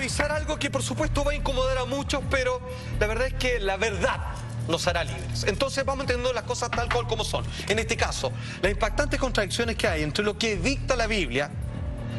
revisar algo que por supuesto va a incomodar a muchos, pero la verdad es que la verdad nos hará libres. Entonces vamos entendiendo las cosas tal cual como son. En este caso, las impactantes contradicciones que hay entre lo que dicta la Biblia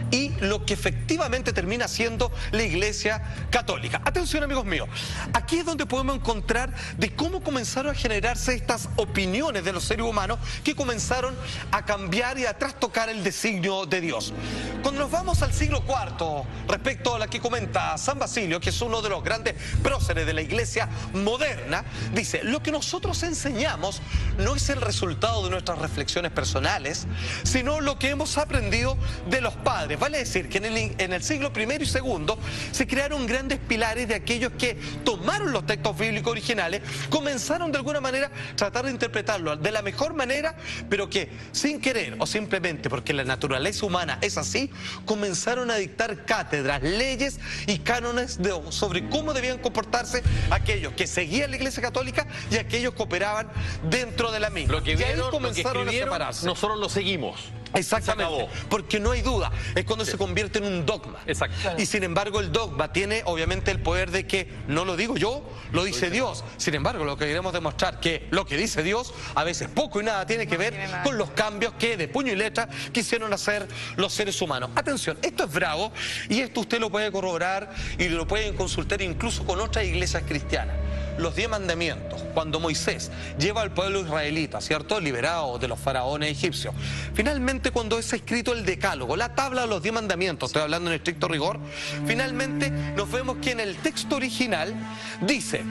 y lo que efectivamente termina siendo la Iglesia Católica. Atención, amigos míos, aquí es donde podemos encontrar de cómo comenzaron a generarse estas opiniones de los seres humanos que comenzaron a cambiar y a trastocar el designio de Dios. Cuando nos vamos al siglo IV, respecto a la que comenta San Basilio, que es uno de los grandes próceres de la Iglesia moderna, dice: lo que nosotros enseñamos no es el resultado de nuestras reflexiones personales, sino lo que hemos aprendido de los padres. Vale decir que en el siglo I y II se crearon grandes pilares de aquellos que tomaron los textos bíblicos originales, comenzaron de alguna manera a tratar de interpretarlo de la mejor manera, pero que sin querer o simplemente porque la naturaleza humana es así, comenzaron a dictar cátedras, leyes y cánones sobre cómo debían comportarse aquellos que seguían la Iglesia Católica y aquellos que operaban dentro de la misma. Lo que vieron, y ahí comenzaron lo que a separarse. Nosotros lo seguimos. Exactamente, porque no hay duda, es cuando se convierte en un dogma. Exacto. Y sin embargo el dogma tiene obviamente el poder de que no lo digo yo, lo dice Dios. Sin embargo, lo que queremos demostrar que lo que dice Dios a veces poco y nada tiene que ver con los cambios que de puño y letra quisieron hacer los seres humanos. Atención, esto es bravo y esto usted lo puede corroborar y lo pueden consultar incluso con otras iglesias cristianas. Los 10 mandamientos, cuando Moisés lleva al pueblo israelita, ¿cierto?, liberado de los faraones egipcios. Finalmente, cuando es escrito el decálogo, la tabla de los 10 mandamientos, estoy hablando en estricto rigor, finalmente nos vemos que en el texto original dice: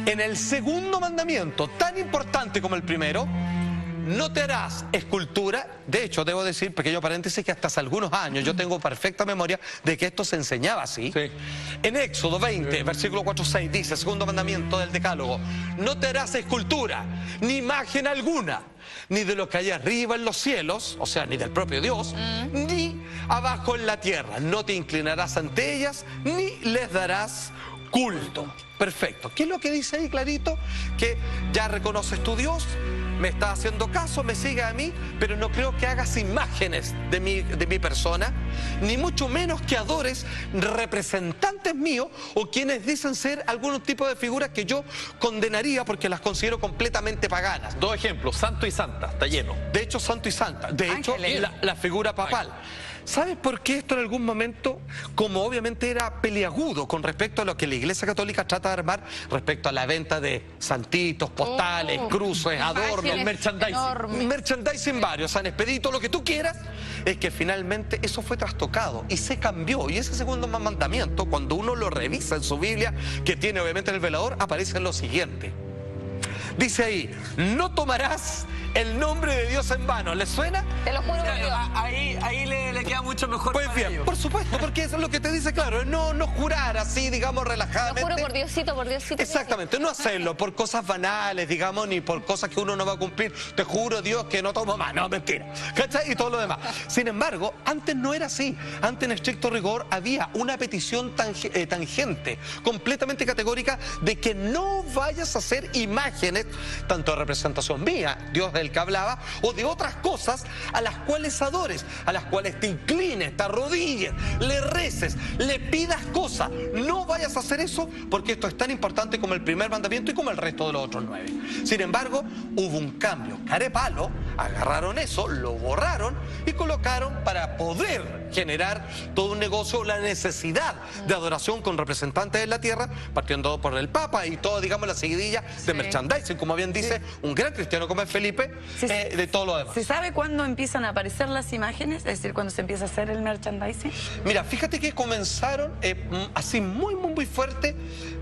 en el segundo mandamiento, tan importante como el primero, no te harás escultura. De hecho, debo decir, pequeño paréntesis, que hasta hace algunos años yo tengo perfecta memoria de que esto se enseñaba así. Sí. En Éxodo 20, versículo 4-6, dice, segundo mandamiento del decálogo: no te harás escultura, ni imagen alguna, ni de lo que hay arriba en los cielos, o sea, ni del propio Dios, ni abajo en la tierra. No te inclinarás ante ellas, ni les darás culto. Perfecto. ¿Qué es lo que dice ahí clarito? Que ya reconoces tu Dios, me está haciendo caso, me sigue a mí, pero no creo que hagas imágenes de mi persona, ni mucho menos que adores representantes míos o quienes dicen ser algún tipo de figuras que yo condenaría porque las considero completamente paganas. Dos ejemplos: santo y santa, está lleno. De hecho, santo y santa. De hecho, la figura papal. ¿Sabes por qué esto en algún momento, como obviamente era peliagudo con respecto a lo que la Iglesia Católica trata de armar respecto a la venta de santitos, postales, cruces, adornos, merchandising varios, San Expedito, lo que tú quieras? Es que finalmente eso fue trastocado y se cambió. Y ese segundo mandamiento, cuando uno lo revisa en su Biblia, que tiene obviamente el velador, aparece en lo siguiente. Dice ahí: no tomarás el nombre de Dios en vano. ¿Les suena? Te lo juro por Dios. Ahí le queda mucho mejor. Pues bien, ellos. por supuesto, porque eso es lo que te dice, claro, no jurar así, digamos, relajadamente. Te lo juro por Diosito, por Diosito. Exactamente, no hacerlo por cosas banales, digamos, ni por cosas que uno no va a cumplir. Te juro, Dios, que no tomo más. No, mentira. ¿Cachai? Y todo lo demás. Sin embargo, antes no era así. Antes, en estricto rigor, había una petición tangente, completamente categórica, de que no vayas a hacer imágenes, tanto de representación mía, Dios del que hablaba, o de otras cosas a las cuales adores, a las cuales te inclines, te arrodilles, le reces, le pidas cosas. No vayas a hacer eso porque esto es tan importante como el primer mandamiento y como el resto de los otros 9. Sin embargo, hubo un cambio carepalo, agarraron eso, lo borraron y colocaron, para poder generar todo un negocio, la necesidad de adoración con representantes de la tierra, partiendo por el Papa y todo, digamos, la seguidilla de merchandising, como bien dice un gran cristiano como es Felipe, de todo lo demás. ¿Se sabe cuándo empiezan a aparecer las imágenes? Es decir, cuando se empieza a hacer el merchandising. Mira, fíjate que comenzaron así muy fuerte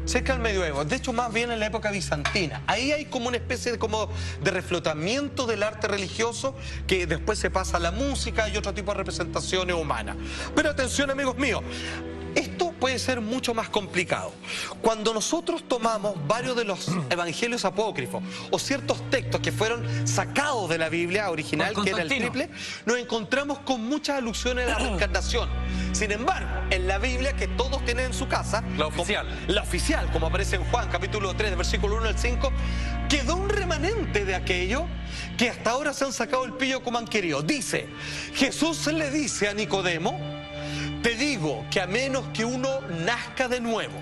cerca del medioevo. De hecho, más bien en la época bizantina. Ahí hay como una especie de reflotamiento del arte religioso que después se pasa a la música y otro tipo de representaciones humanas. Pero atención, amigos míos, esto puede ser mucho más complicado. Cuando nosotros tomamos varios de los evangelios apócrifos o ciertos textos que fueron sacados de la Biblia original, que era el triple, nos encontramos con muchas alusiones a la reencarnación. Sin embargo, en la Biblia que todos tienen en su casa, la oficial, como aparece en Juan capítulo 3, versículo 1 al 5, quedó un remanente de aquello que hasta ahora se han sacado el pillo como han querido. Dice, Jesús le dice a Nicodemo: Te digo que a menos que uno nazca de nuevo,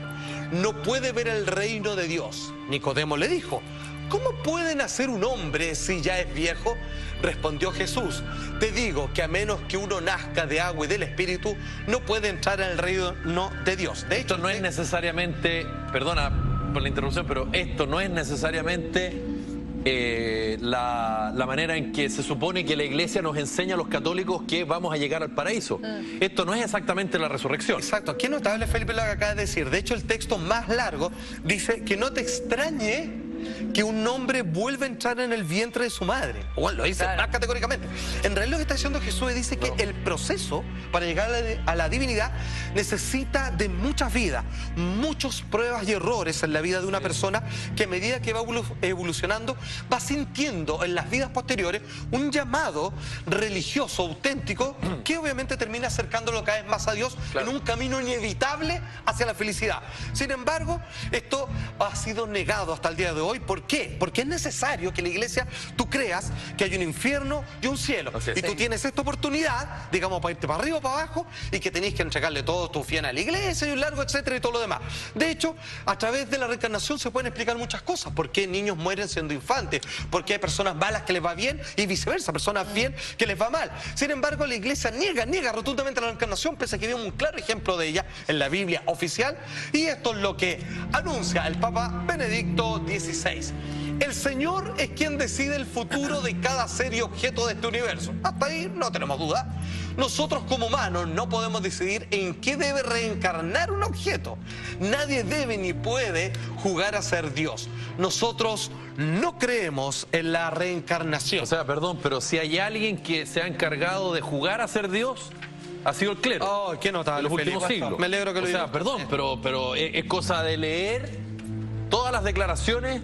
no puede ver el reino de Dios. Nicodemo le dijo, ¿cómo puede nacer un hombre si ya es viejo? Respondió Jesús, te digo que a menos que uno nazca de agua y del Espíritu, no puede entrar en el reino de Dios. De hecho, Esto no es necesariamente, perdona por la interrupción, pero esto no es necesariamente la manera en que se supone que la iglesia nos enseña a los católicos que vamos a llegar al paraíso. Esto no es exactamente la resurrección. Exacto, aquí es notable, Felipe, lo que acaba de decir. De hecho, el texto más largo dice que no te extrañe que un hombre vuelva a entrar en el vientre de su madre. Bueno, lo dice más categóricamente. En realidad lo que está diciendo Jesús dice que el proceso para llegar a la divinidad necesita de muchas vidas, muchas pruebas y errores en la vida de una persona que a medida que va evolucionando va sintiendo en las vidas posteriores un llamado religioso auténtico que obviamente termina acercándolo cada vez más a Dios en un camino inevitable hacia la felicidad. Sin embargo, esto ha sido negado hasta el día de hoy. ¿Por qué? Porque es necesario que la iglesia, tú creas que hay un infierno y un cielo. Y tú tienes esta oportunidad, digamos, para irte para arriba o para abajo, y que tenéis que entregarle todo tu fiel a la iglesia y un largo, etcétera, y todo lo demás. De hecho, a través de la reencarnación se pueden explicar muchas cosas. ¿Por qué niños mueren siendo infantes? ¿Por qué hay personas malas que les va bien y viceversa, personas bien que les va mal? Sin embargo, la iglesia niega rotundamente la reencarnación, pese a que vemos un claro ejemplo de ella en la Biblia oficial, y esto es lo que anuncia el Papa Benedicto XVI. El Señor es quien decide el futuro de cada ser y objeto de este universo. Hasta ahí no tenemos duda. Nosotros como humanos no podemos decidir en qué debe reencarnar un objeto. Nadie debe ni puede jugar a ser Dios. Nosotros no creemos en la reencarnación. O sea, perdón, pero si hay alguien que se ha encargado de jugar a ser Dios, ha sido el clero. Oh, qué notable, en los últimos Felipe. siglos. Me alegro que lo O sea, digas. perdón, pero es cosa de leer todas las declaraciones.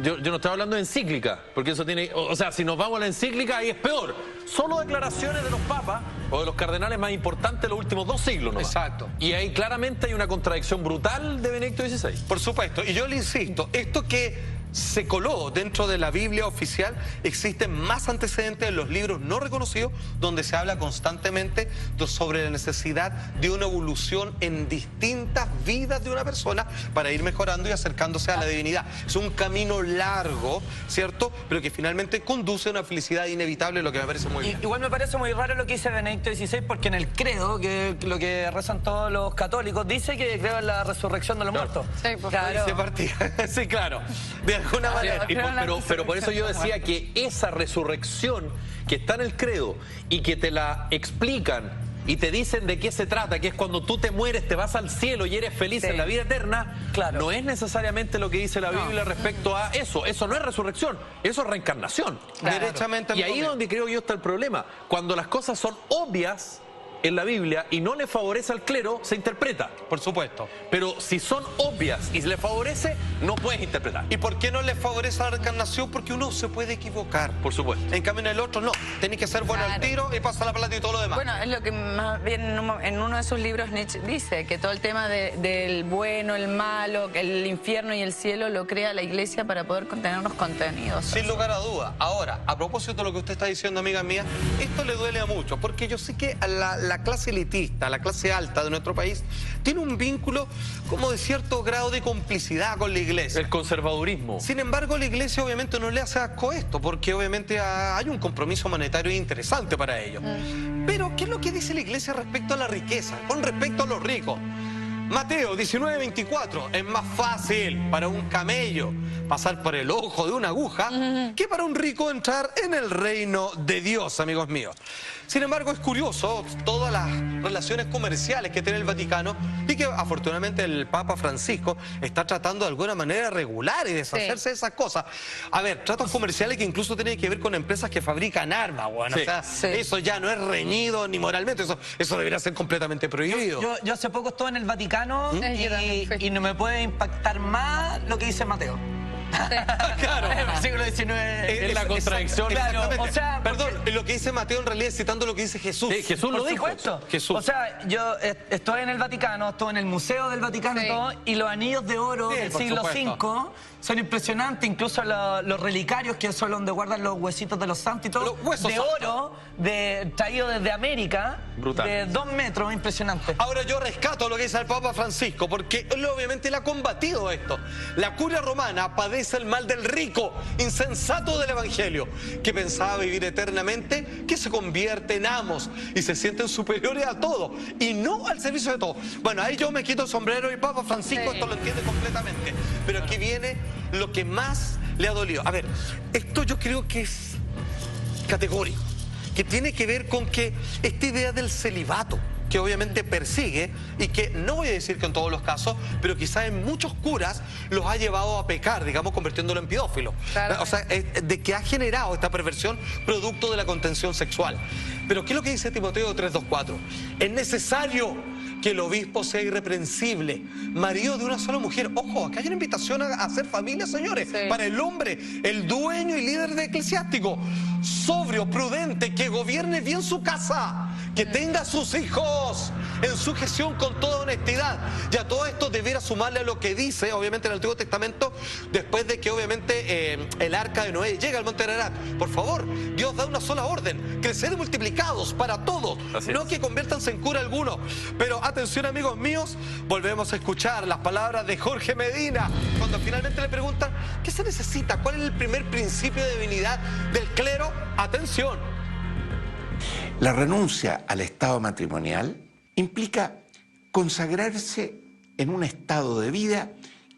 Yo no estoy hablando de encíclica, porque eso tiene... O sea, si nos vamos a la encíclica, ahí es peor. Solo declaraciones de los papas o de los cardenales más importantes de los últimos 2 siglos nomás. Exacto. Y ahí claramente hay una contradicción brutal de Benedicto XVI. Por supuesto, y yo le insisto, esto que se coló dentro de la Biblia oficial, existen más antecedentes en los libros no reconocidos, donde se habla constantemente sobre la necesidad de una evolución en distintas vidas de una persona para ir mejorando y acercándose a la divinidad. Es un camino largo, ¿cierto? Pero que finalmente conduce a una felicidad inevitable, lo que me parece muy bien. Igual me parece muy raro lo que dice Benedicto XVI, porque en el credo, que lo que rezan todos los católicos, dice que creo en la resurrección de los muertos. Sí, pues, Claro. Se partía. Sí, claro. De alguna manera. Pero por eso yo decía que esa resurrección que está en el credo y que te la explican y te dicen de qué se trata, que es cuando tú te mueres, te vas al cielo y eres feliz en la vida eterna, no es necesariamente lo que dice la Biblia respecto a eso. Eso no es resurrección, eso es reencarnación. Derechamente. Y ahí es donde creo yo está el problema. Cuando las cosas son obvias en la Biblia y no le favorece al clero, se interpreta. Por supuesto. Pero si son obvias y le favorece, no puedes interpretar. ¿Y por qué no le favorece la reencarnación? Porque uno se puede equivocar. Por supuesto. En cambio, en el otro no. Tenés que ser bueno al tiro y pasar la plata y todo lo demás. Bueno, es lo que más bien en uno de sus libros Nietzsche dice, que todo el tema del bueno, el malo, el infierno y el cielo lo crea la iglesia para poder contener los contenidos. Sin lugar a duda. Ahora, a propósito de lo que usted está diciendo, amiga mía, esto le duele a muchos, porque yo sé que a la clase elitista, la clase alta de nuestro país, tiene un vínculo como de cierto grado de complicidad con la iglesia. El conservadurismo. Sin embargo, la iglesia obviamente no le hace asco esto, porque obviamente hay un compromiso monetario interesante para ellos. Pero, ¿qué es lo que dice la iglesia respecto a la riqueza, con respecto a los ricos? Mateo 19:24, es más fácil para un camello pasar por el ojo de una aguja que para un rico entrar en el reino de Dios, amigos míos. Sin embargo, es curioso todas las relaciones comerciales que tiene el Vaticano y que afortunadamente el Papa Francisco está tratando de alguna manera de regular y deshacerse de esas cosas. A ver, tratos comerciales que incluso tienen que ver con empresas que fabrican armas, bueno, o sea, eso ya no es reñido ni moralmente, eso debería ser completamente prohibido. Yo hace poco estuve en el Vaticano y no me puede impactar más lo que dice Mateo. Claro. El versículo 19 Es la contradicción. Claro, Exactamente. o sea, Perdón, lo que dice Mateo en realidad es citando lo que dice Jesús. Sí, Jesús lo por dijo. supuesto. Jesús. O sea, yo estoy en el Vaticano, estoy en el Museo del Vaticano Sí. y todo, y los anillos de oro Sí, del por siglo supuesto. V son impresionantes, incluso los relicarios, que son donde guardan los huesitos de los santos y todo, Los huesos de santos. oro, traído desde América, Brutal. de 2 metros, impresionante. Ahora yo rescato lo que dice el Papa Francisco, porque él obviamente le ha combatido esto. La curia romana padece el mal del rico, insensato del evangelio, que pensaba vivir eternamente, que se convierte en amos y se sienten superiores a todo y no al servicio de todo. Bueno, ahí yo me quito el sombrero y el Papa Francisco Sí. esto lo entiende completamente. Pero aquí viene lo que más le ha dolido. A ver, esto yo creo que es categórico, que tiene que ver con que esta idea del celibato, que obviamente persigue y que no voy a decir que en todos los casos, pero quizás en muchos curas los ha llevado a pecar, digamos, convirtiéndolo en pedófilo. Claro. O sea, de que ha generado esta perversión producto de la contención sexual. Pero ¿qué es lo que dice Timoteo 3:2-4? Es necesario que el obispo sea irreprensible, marido de una sola mujer. Ojo, acá hay una invitación a hacer familia, señores. Sí. Para el hombre, el dueño y líder de eclesiástico, sobrio, prudente, que gobierne bien su casa, que tenga a sus hijos en sujeción con toda honestidad. Y a todo esto debiera sumarle a lo que dice, obviamente, en el Antiguo Testamento, después de que obviamente el arca de Noé llega al monte Ararat. Por favor, Dios da una sola orden: crecer y multiplicados para todos, Así no es. que conviértanse en cura alguno. Pero atención, amigos míos, volvemos a escuchar las palabras de Jorge Medina cuando finalmente le preguntan ¿qué se necesita? ¿Cuál es el primer principio de divinidad del clero? Atención. La renuncia al estado matrimonial implica consagrarse en un estado de vida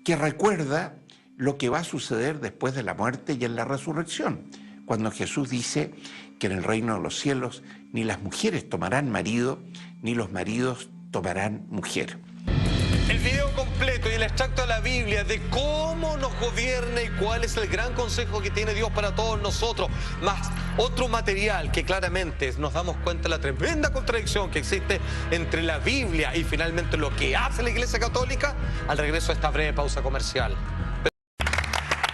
que recuerda lo que va a suceder después de la muerte y en la resurrección, cuando Jesús dice que en el reino de los cielos ni las mujeres tomarán marido, ni los maridos tomarán mujer. El video completo y el extracto de la Biblia de cómo nos gobierna y cuál es el gran consejo que tiene Dios para todos nosotros, más otro material que claramente nos damos cuenta de la tremenda contradicción que existe entre la Biblia y finalmente lo que hace la Iglesia Católica, al regreso a esta breve pausa comercial.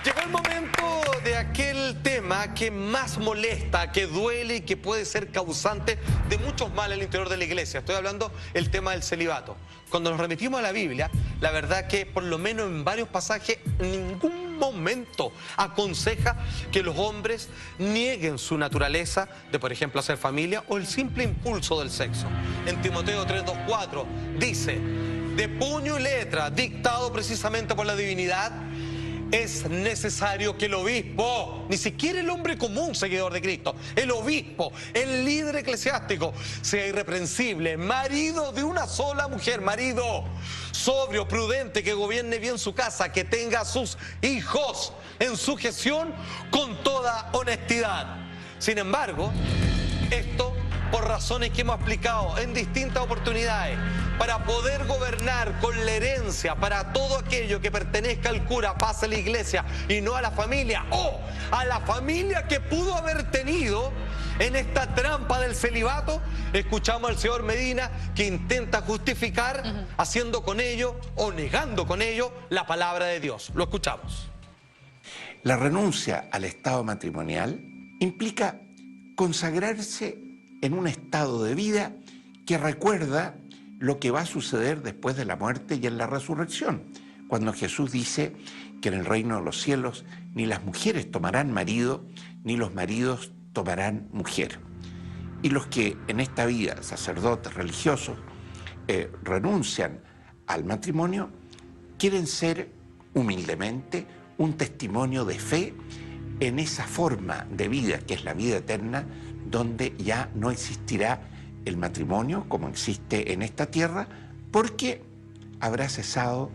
Llegó el momento de aquel tema que más molesta, que duele y que puede ser causante de muchos males al interior de la iglesia. Estoy hablando del tema del celibato. Cuando nos remitimos a la Biblia, la verdad que por lo menos en varios pasajes, en ningún momento aconseja que los hombres nieguen su naturaleza de, por ejemplo, hacer familia o el simple impulso del sexo. En Timoteo 3:2-4 dice: de puño y letra, dictado precisamente por la divinidad, es necesario que el obispo, ni siquiera el hombre común seguidor de Cristo, el obispo, el líder eclesiástico, sea irreprensible, marido de una sola mujer, marido sobrio, prudente, que gobierne bien su casa, que tenga a sus hijos en sujeción con toda honestidad. Sin embargo, esto, por razones que hemos explicado en distintas oportunidades, para poder gobernar con la herencia para todo aquello que pertenezca al cura, pase a la iglesia y no a la familia, o a la familia que pudo haber tenido en esta trampa del celibato, escuchamos al señor Medina que intenta justificar haciendo con ello o negando con ello la palabra de Dios. Lo escuchamos. La renuncia al estado matrimonial implica consagrarse en un estado de vida que recuerda lo que va a suceder después de la muerte y en la resurrección, cuando Jesús dice que en el reino de los cielos ni las mujeres tomarán marido, ni los maridos tomarán mujer. Y los que en esta vida, sacerdotes, religiosos, renuncian al matrimonio, quieren ser humildemente un testimonio de fe en esa forma de vida que es la vida eterna, donde ya no existirá el matrimonio como existe en esta tierra, porque habrá cesado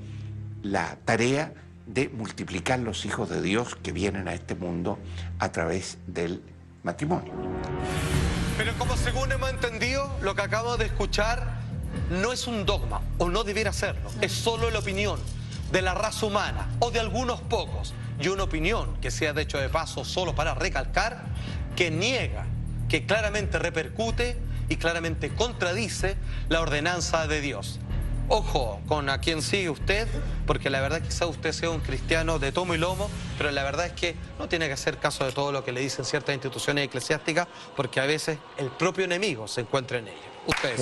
la tarea de multiplicar los hijos de Dios que vienen a este mundo a través del matrimonio. Pero como según hemos entendido, lo que acabamos de escuchar no es un dogma, o no debiera serlo, es solo la opinión de la raza humana o de algunos pocos, y una opinión que sea de hecho de paso solo para recalcar, que niega, que claramente repercute y claramente contradice la ordenanza de Dios. Ojo con a quién sigue usted, porque la verdad es que quizá usted sea un cristiano de tomo y lomo, pero la verdad es que no tiene que hacer caso de todo lo que le dicen ciertas instituciones eclesiásticas, porque a veces el propio enemigo se encuentra en ello. Ustedes.